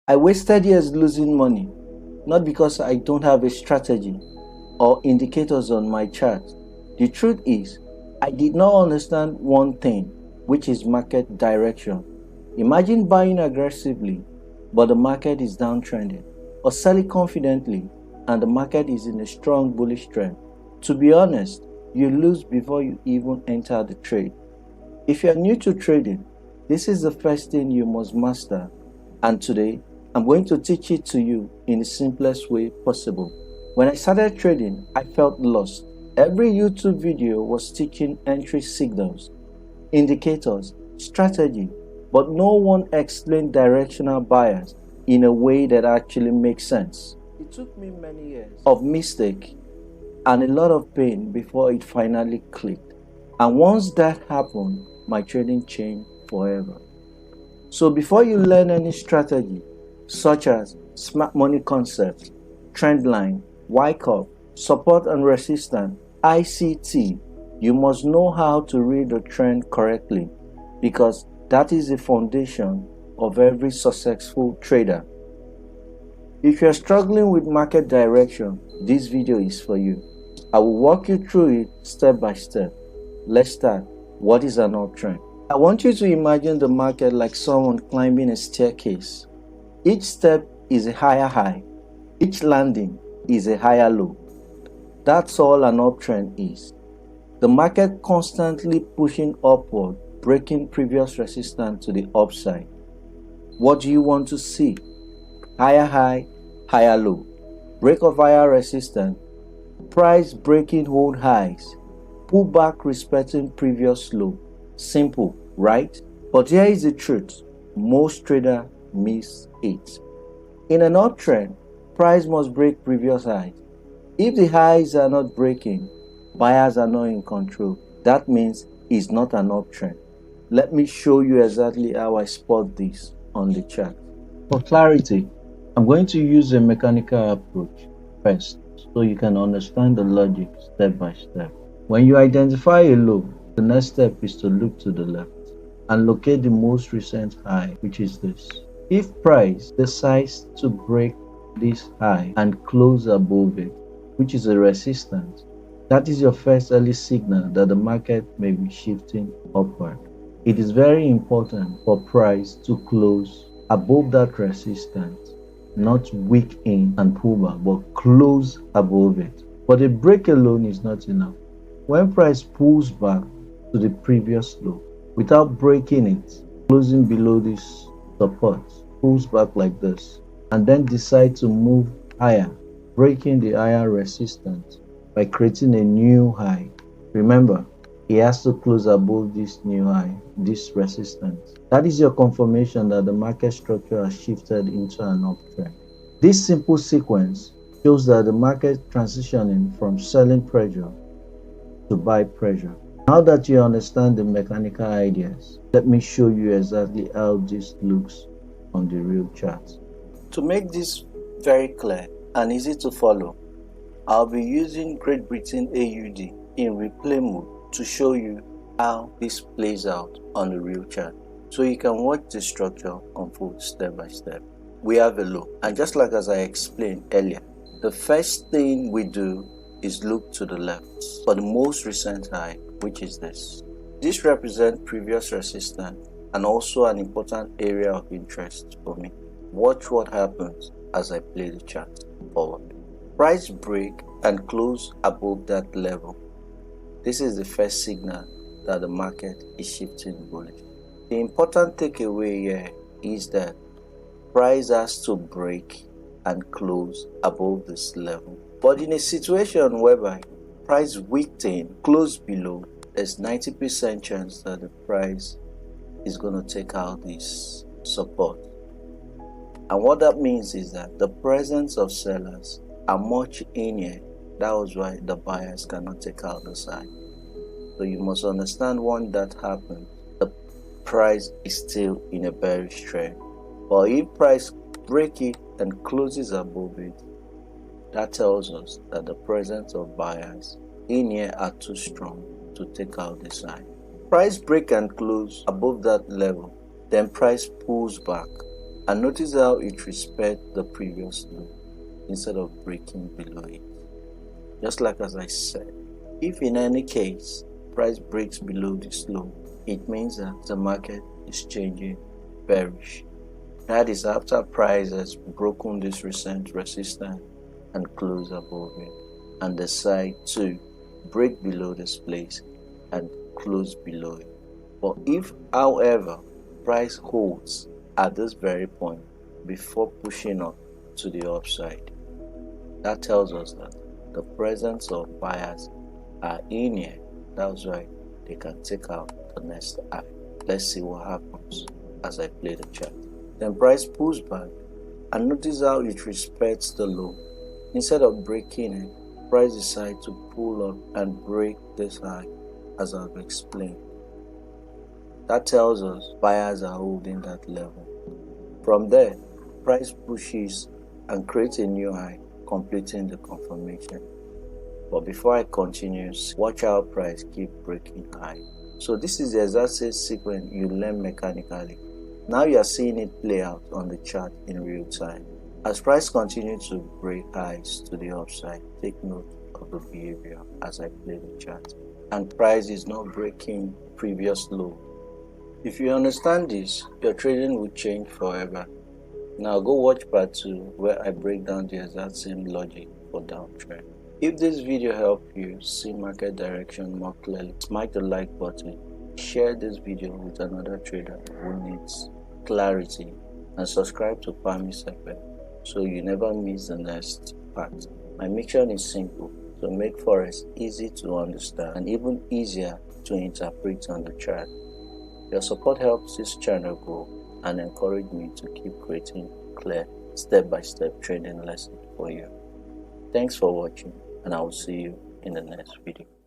I wasted years losing money, not because I don't have a strategy or indicators on my chart. The truth is, I did not understand one thing, which is market direction. Imagine buying aggressively, but the market is downtrending, or selling confidently, and the market is in a strong bullish trend. To be honest, you lose before you even enter the trade. If you are new to trading, this is the first thing you must master, and today, I'm going to teach it to you in the simplest way possible. When I started trading, I felt lost. Every YouTube video was teaching entry signals, indicators, strategy, but no one explained directional bias in a way that actually makes sense. It took me many years of mistake and a lot of pain before it finally clicked. And once that happened, my trading changed forever. So before you learn any strategy, such as smart money concept, trend line, Wyckoff, support and resistance, ICT, you must know how to read the trend correctly, because that is the foundation of every successful trader. If you are struggling with market direction, this video is for you. I will walk you through it step by step. Let's start. What is an uptrend? I want you to imagine the market like someone climbing a staircase. Each step is a higher high. Each landing is a higher low. That's all an uptrend is. The market constantly pushing upward, breaking previous resistance to the upside. What do you want to see? Higher high, higher low. Break of higher resistance. Price breaking old highs. Pull back respecting previous low. Simple, right? But here is the truth. Most traders miss it. In an uptrend, price must break previous highs. If the highs are not breaking, buyers are not in control. That means it's not an uptrend. Let me show you exactly how I spot this on the chart. For clarity, I'm going to use a mechanical approach first, so you can understand the logic step by step. When you identify a low, the next step is to look to the left and locate the most recent high, which is this. If price decides to break this high and close above it, which is a resistance, that is your first early signal that the market may be shifting upward. It is very important for price to close above that resistance, not weak in and pull back, but close above it. But a break alone is not enough. When price pulls back to the previous low without breaking it, closing below this support, pulls back like this, and then decide to move higher, breaking the higher resistance by creating a new high. Remember, it has to close above this new high, this resistance. That is your confirmation that the market structure has shifted into an uptrend. This simple sequence shows that the market transitioning from selling pressure to buy pressure. Now that you understand the mechanical ideas, let me show you exactly how this looks on the real chart. To make this very clear and easy to follow, I'll be using Great Britain AUD in replay mode to show you how this plays out on the real chart, so you can watch the structure unfold step by step. We have a low, and just like as I explained earlier, the first thing we do is look to the left for the most recent high, which is this. This represents previous resistance and also an important area of interest for me. Watch what happens as I play the chart forward. Price break and close above that level. This is the first signal that the market is shifting bullish. The important takeaway here is that price has to break and close above this level. But in a situation whereby price weaken, close below, there's 90% chance that the price is going to take out this support. And what that means is that the presence of sellers are much in here. That was why the buyers cannot take out the side. So you must understand, when that happens, the price is still in a bearish trend. But if price breaks it and closes above it, that tells us that the presence of buyers in here are too strong to take out the side. Price break and close above that level, then price pulls back And notice how it respects the previous low instead of breaking below it. Just like as I said, if in any case price breaks below this low, it means that the market is changing bearish. That is after price has broken this recent resistance and close above it and decide to break below this place and close below it. But if, however, price holds at this very point before pushing up to the upside, that tells us that the presence of buyers are in here. That's why they can take out the next high. Let's see what happens as I play the chart. Then price pulls back and notice how it respects the low. Instead of breaking it, price decides to pull up and break this high as I've explained. That tells us buyers are holding that level. From there, price pushes and creates a new high, completing the confirmation. But before I continue, watch how price keep breaking high. So this is the exact same sequence you learn mechanically. Now you are seeing it play out on the chart in real time. As price continues to break highs to the upside, take note of the behavior as I play the chart. And price is not breaking previous low. If you understand this, your trading will change forever. Now go watch part 2 where I break down the exact same logic for downtrend. If this video helped you see market direction more clearly, smack the like button, share this video with another trader who needs clarity, and subscribe to Palmist FX so you never miss the next part. My mission is simple: to make Forex easy to understand and even easier to interpret on the chart. Your support helps this channel grow and encourage me to keep creating clear step-by-step trading lessons for you. Thanks for watching, and I will see you in the next video.